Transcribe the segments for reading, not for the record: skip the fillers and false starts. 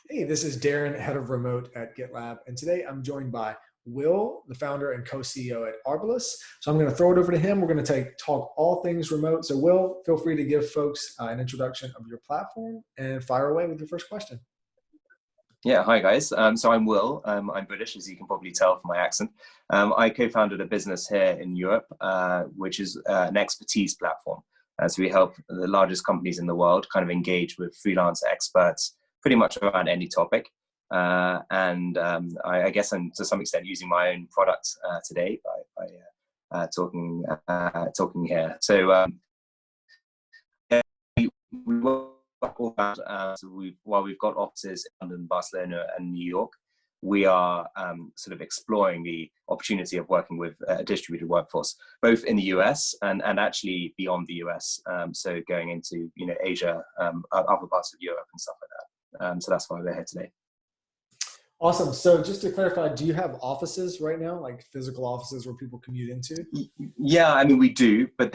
Hey, this is Darren, head of remote at GitLab, and today I'm joined by Will, the founder and co-CEO at Arbolus. So I'm going to throw it over to him. We're going to talk all things remote. So Will, feel free to give folks an introduction of your platform and fire away with your first question. Yeah, hi guys. So I'm Will. I'm British, as you can probably tell from my accent. I co-founded a business here in Europe, which is an expertise platform. So we help the largest companies in the world kind of engage with freelance experts pretty much around any topic. I guess I'm to some extent using my own product today by talking here. So we work all around, while we've got offices in London, Barcelona, and New York, we are sort of exploring the opportunity of working with a distributed workforce, both in the US and actually beyond the US. So going into Asia, other parts of Europe and stuff like that. So that's why we're here today. Awesome. So just to clarify, do you have offices right now, like physical offices where people commute into? Yeah, I mean, we do, but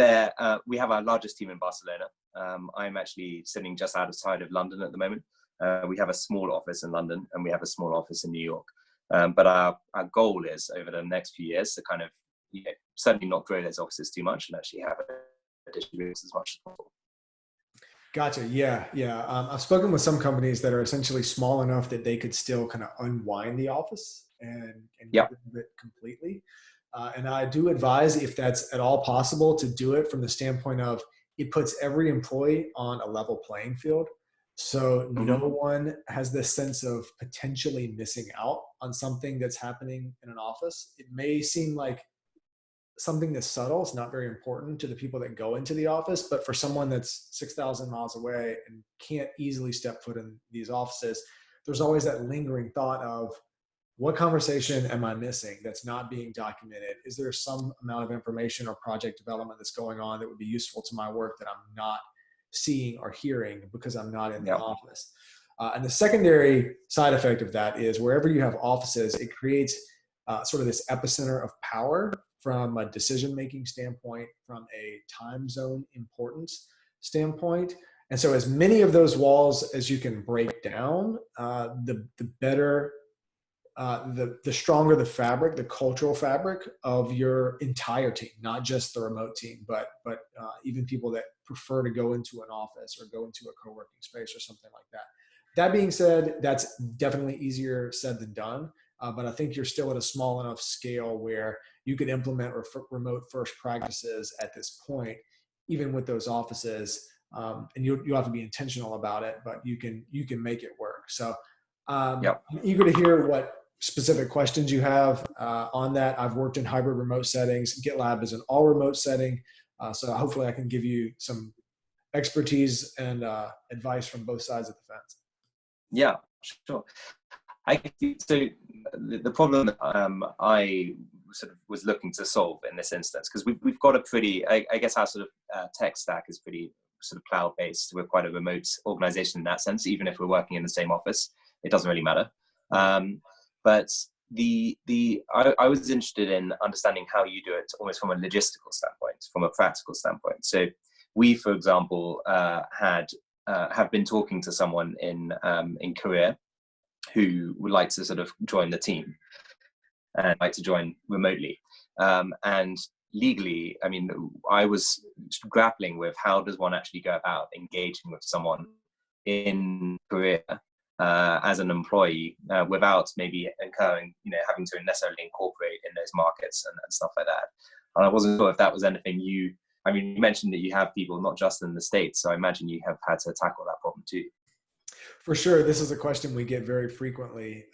we have our largest team in Barcelona. I'm actually sitting just outside of London at the moment. We have a small office in London and we have a small office in New York. But our goal is over the next few years to kind of certainly not grow those offices too much and actually have a distributed as much as possible. Gotcha. Yeah. I've spoken with some companies that are essentially small enough that they could still kind of unwind the office and get rid of it completely. And I do advise, if that's at all possible, to do it from the standpoint of it puts every employee on a level playing field. So no one has this sense of potentially missing out on something that's happening in an office. It may seem like something that's subtle, it's not very important to the people that go into the office, but for someone that's 6,000 miles away and can't easily step foot in these offices, there's always that lingering thought of, what conversation am I missing that's not being documented? Is there some amount of information or project development that's going on that would be useful to my work that I'm not seeing or hearing because I'm not in the office? And the secondary side effect of that is, wherever you have offices, it creates sort of this epicenter of power from a decision-making standpoint, from a time zone importance standpoint. And so as many of those walls as you can break down, the better, the stronger the fabric, the cultural fabric of your entire team, not just the remote team, but even people that prefer to go into an office or go into a co-working space or something like that. That being said, that's definitely easier said than done. But I think you're still at a small enough scale where you could implement remote first practices at this point, even with those offices. And you'll have to be intentional about it, but you can make it work. So I'm eager to hear what specific questions you have on that. I've worked in hybrid remote settings. GitLab is an all remote setting. So hopefully I can give you some expertise and advice from both sides of the fence. Yeah, sure. So the problem that I sort of was looking to solve in this instance, because we've got a pretty, I guess our sort of tech stack is pretty sort of cloud-based. We're quite a remote organization in that sense. Even if we're working in the same office, it doesn't really matter. But I was interested in understanding how you do it almost from a logistical standpoint, from a practical standpoint. So we, for example, have been talking to someone in Korea who would like to sort of join the team and like to join remotely. And legally, I mean, I was grappling with how does one actually go about engaging with someone in Korea as an employee without maybe incurring, having to necessarily incorporate in those markets and stuff like that. And I wasn't sure if that was anything you mentioned that you have people not just in the States, so I imagine you have had to tackle that problem too. For sure. This is a question we get very frequently.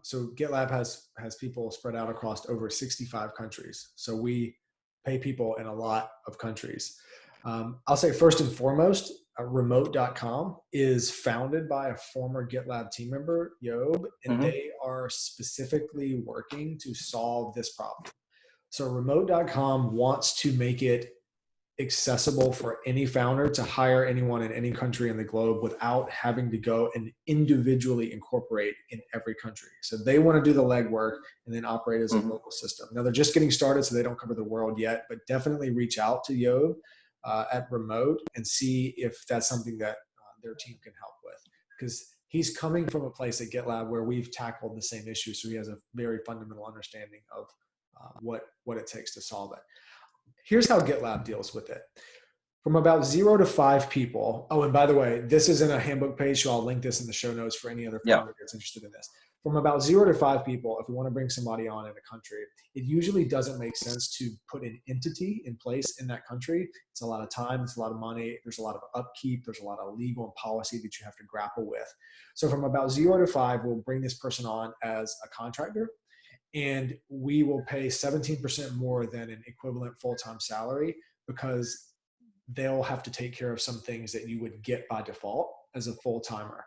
So GitLab has people spread out across over 65 countries. So we pay people in a lot of countries. I'll say first and foremost, remote.com is founded by a former GitLab team member, Job, and they are specifically working to solve this problem. So remote.com wants to make it accessible for any founder to hire anyone in any country in the globe without having to go and individually incorporate in every country. So they want to do the legwork and then operate as a local system. Now they're just getting started, so they don't cover the world yet, but definitely reach out to Job at Remote and see if that's something that their team can help with. because he's coming from a place at GitLab where we've tackled the same issue. So he has a very fundamental understanding of what it takes to solve it. Here's how GitLab deals with it. From about 0 to 5 people. Oh, and by the way, this is in a handbook page, so I'll link this in the show notes for any other founder that's interested in this. From about 0 to 5 people, if we want to bring somebody on in a country, it usually doesn't make sense to put an entity in place in that country. It's a lot of time, it's a lot of money, there's a lot of upkeep, there's a lot of legal and policy that you have to grapple with. So from about 0 to 5, we'll bring this person on as a contractor, and we will pay 17% more than an equivalent full-time salary, because they'll have to take care of some things that you would get by default as a full-timer.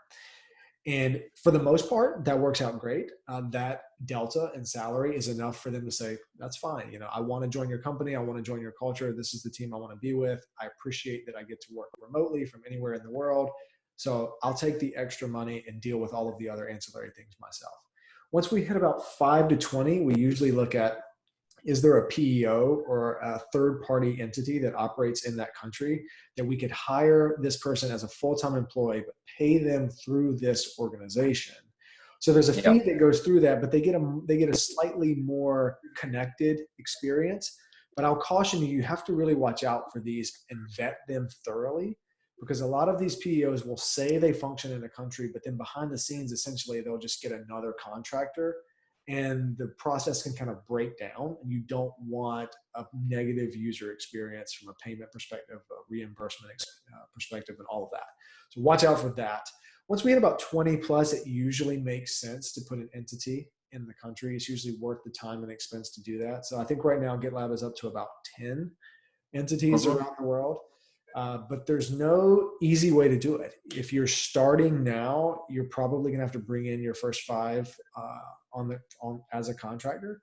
And for the most part, that works out great. That delta in salary is enough for them to say, that's fine. I want to join your company. I want to join your culture. This is the team I want to be with. I appreciate that I get to work remotely from anywhere in the world. So I'll take the extra money and deal with all of the other ancillary things myself. Once we hit about 5 to 20, we usually look at, is there a PEO or a third-party entity that operates in that country that we could hire this person as a full-time employee, but pay them through this organization? So there's a fee that goes through that, but they get a slightly more connected experience. But I'll caution you, you have to really watch out for these and vet them thoroughly, because a lot of these PEOs will say they function in a country, but then behind the scenes, essentially, they'll just get another contractor, and the process can kind of break down, and you don't want a negative user experience from a payment perspective, a reimbursement perspective, and all of that. So watch out for that. Once we hit about 20 plus, it usually makes sense to put an entity in the country. It's usually worth the time and expense to do that. So I think right now GitLab is up to about 10 entities around the world. But there's no easy way to do it. If you're starting now, you're probably gonna have to bring in your first 5 as a contractor.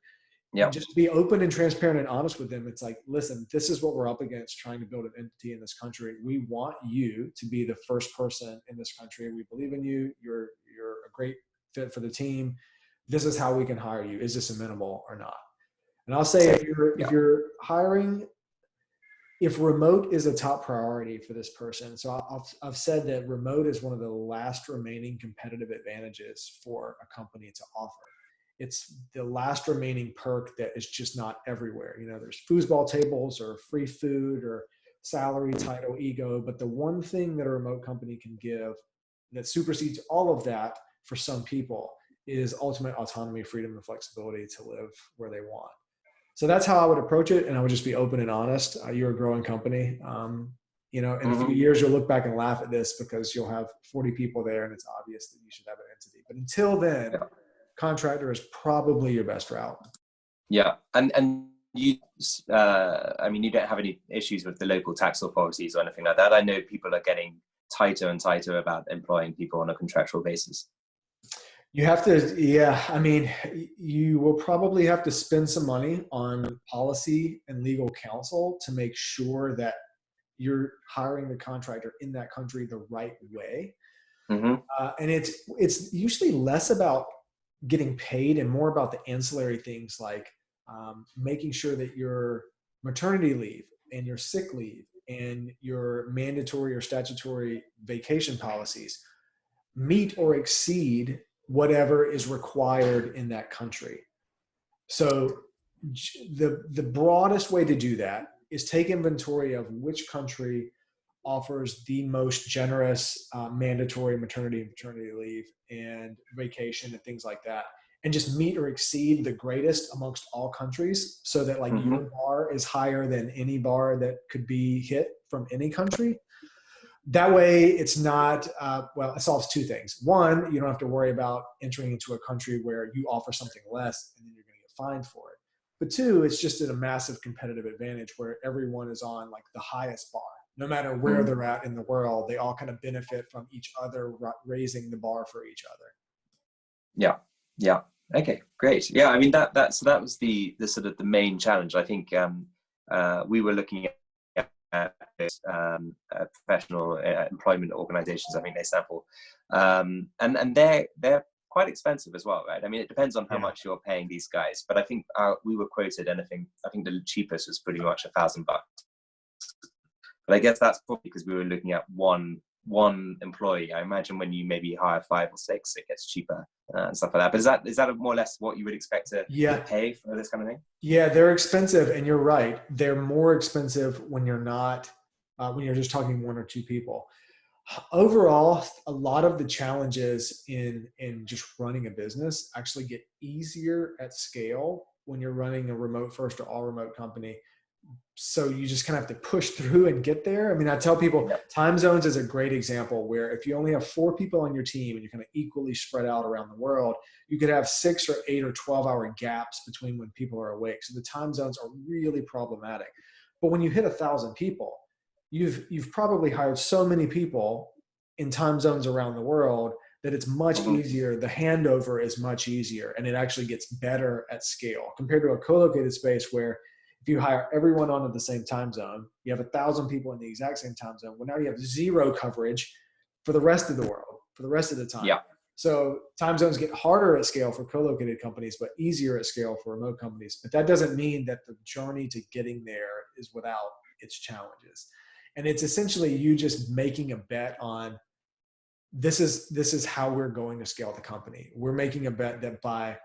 And just be open and transparent and honest with them. It's like, listen, this is what we're up against trying to build an entity in this country. We want you to be the first person in this country. We believe in you. You're a great fit for the team. This is how we can hire you. Is this amenable or not? And I'll say, if you're hiring, if remote is a top priority for this person, so I've said that remote is one of the last remaining competitive advantages for a company to offer. It's the last remaining perk that is just not everywhere. There's foosball tables or free food or salary, title, ego, but the one thing that a remote company can give that supersedes all of that for some people is ultimate autonomy, freedom, and flexibility to live where they want. So that's how I would approach it, and I would just be open and honest. You're a growing company. In a few years, you'll look back and laugh at this because you'll have 40 people there, and it's obvious that you should have an entity. But until then, contractor is probably your best route. Yeah, and you, you don't have any issues with the local tax authorities or anything like that. I know people are getting tighter and tighter about employing people on a contractual basis. You have to, you will probably have to spend some money on policy and legal counsel to make sure that you're hiring the contractor in that country the right way. And it's usually less about getting paid and more about the ancillary things like making sure that your maternity leave and your sick leave and your mandatory or statutory vacation policies meet or exceed whatever is required in that country. So the broadest way to do that is take inventory of which country offers the most generous mandatory maternity and paternity leave and vacation and things like that, and just meet or exceed the greatest amongst all countries, so that your bar is higher than any bar that could be hit from any country. That way it's not, it solves 2 things. One, you don't have to worry about entering into a country where you offer something less and then you're going to get fined for it. But 2, it's just a massive competitive advantage where everyone is on the highest bar. No matter where they're at in the world, they all kind of benefit from each other raising the bar for each other. Yeah. Okay, great. Yeah, that was the sort of the main challenge. I think we were looking at professional employment organizations, I think they stand for, and they're quite expensive as well, right? It depends on how much you're paying these guys, but I think we were quoted anything. I think the cheapest was pretty much $1,000, but I guess that's probably because we were looking at one one employee. I imagine when you maybe hire 5 or 6, it gets cheaper and stuff like that. But is that more or less what you would expect to pay for this kind of thing? Yeah, they're expensive, and you're right. They're more expensive when you're not when you're just talking 1 or 2 people. Overall, a lot of the challenges in just running a business actually get easier at scale when you're running a remote first or all remote company. So you just kind of have to push through and get there. I mean, I tell people time zones is a great example where if you only have 4 people on your team and you're kind of equally spread out around the world, you could have 6 or 8 or 12-hour gaps between when people are awake. So the time zones are really problematic. But when you hit 1,000 people, you've probably hired so many people in time zones around the world that it's much easier. The handover is much easier, and it actually gets better at scale compared to a co-located space where if you hire everyone on at the same time zone, you have 1,000 people in the exact same time zone. Well, now you have 0 coverage for the rest of the world, for the rest of the time. Yeah. So time zones get harder at scale for co-located companies, but easier at scale for remote companies. But that doesn't mean that the journey to getting there is without its challenges. And it's essentially you just making a bet on this is how we're going to scale the company. We're making a bet that by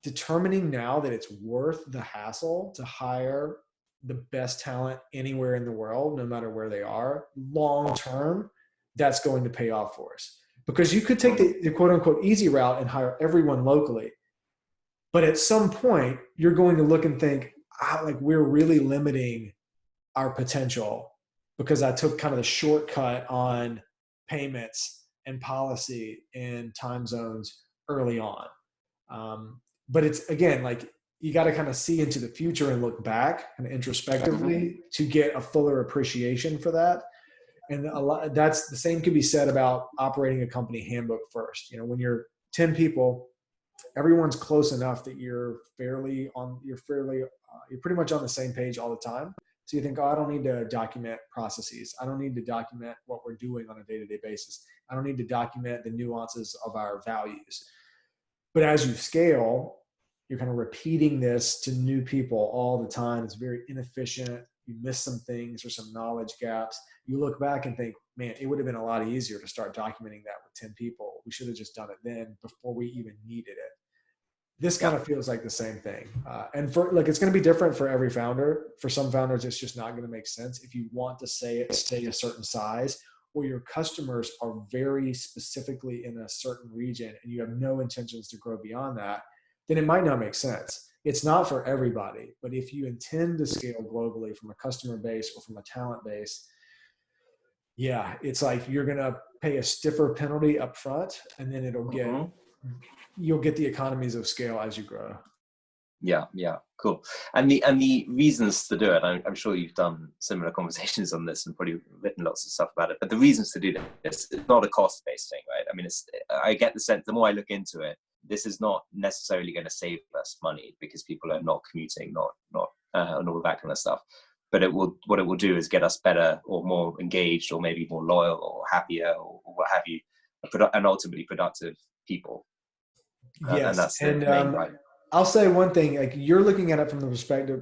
determining now that it's worth the hassle to hire the best talent anywhere in the world, no matter where they are, long term, that's going to pay off for us. Because you could take the quote unquote easy route and hire everyone locally. But at some point, you're going to look and think, like we're really limiting our potential because I took kind of the shortcut on payments and policy and time zones early on. But it's, again, like you got to kind of see into the future and look back and introspectively to get a fuller appreciation for that. And that's the same could be said about operating a company handbook first. You know, when you're 10 people, everyone's close enough that you're pretty much on the same page all the time. So you think, oh, I don't need to document processes. I don't need to document what we're doing on a day-to-day basis. I don't need to document the nuances of our values. But as you scale, you're kind of repeating this to new people all the time. It's very inefficient. You miss some things or some knowledge gaps. You look back and think, man, it would have been a lot easier to start documenting that with 10 people. We should have just done it then before we even needed it. This kind of feels like the same thing. And it's going to be different for every founder. For some founders, it's just not going to make sense. If you want to stay a certain size, or your customers are very specifically in a certain region and you have no intentions to grow beyond that, then it might not make sense. It's not for everybody, but if you intend to scale globally from a customer base or from a talent base, yeah, it's like you're going to pay a stiffer penalty up front, and then you'll get the economies of scale as you grow. Yeah, cool. And the reasons to do it, I'm sure you've done similar conversations on this and probably written lots of stuff about it, but the reasons to do this, it's not a cost-based thing, right? I mean, I get the sense, the more I look into it, this is not necessarily going to save us money because people are not commuting, and all that kind of stuff. But what it will do is get us better or more engaged or maybe more loyal or happier or what have you, and ultimately productive people. Yes. And that's the main right. I'll say one thing, like you're looking at it from the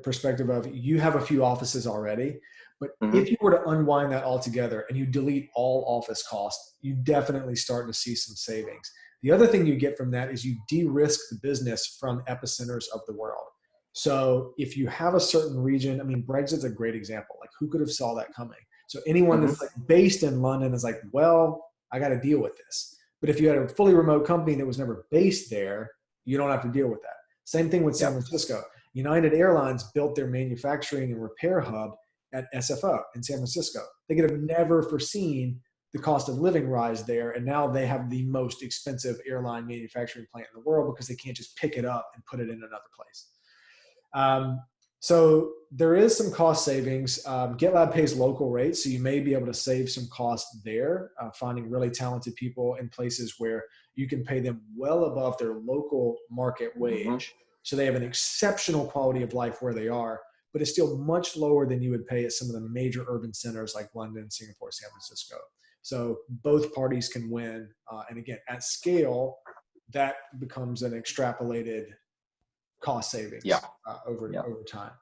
perspective of you have a few offices already, but if you were to unwind that altogether and you delete all office costs, you definitely start to see some savings. The other thing you get from that is you de-risk the business from epicenters of the world. So if you have a certain region, I mean, Brexit's a great example. Like who could have saw that coming? So anyone that's like based in London is like, well, I got to deal with this. But if you had a fully remote company that was never based there, you don't have to deal with that. Same thing with San Francisco. United Airlines built their manufacturing and repair hub at SFO in San Francisco. They could have never foreseen the cost of living rise there, and now they have the most expensive airline manufacturing plant in the world because they can't just pick it up and put it in another place. So there is some cost savings. GitLab pays local rates, so you may be able to save some costs there, finding really talented people in places where you can pay them well above their local market wage. So they have an exceptional quality of life where they are, but it's still much lower than you would pay at some of the major urban centers like London, Singapore, San Francisco. So both parties can win. And again, at scale, that becomes an extrapolated cost savings over time.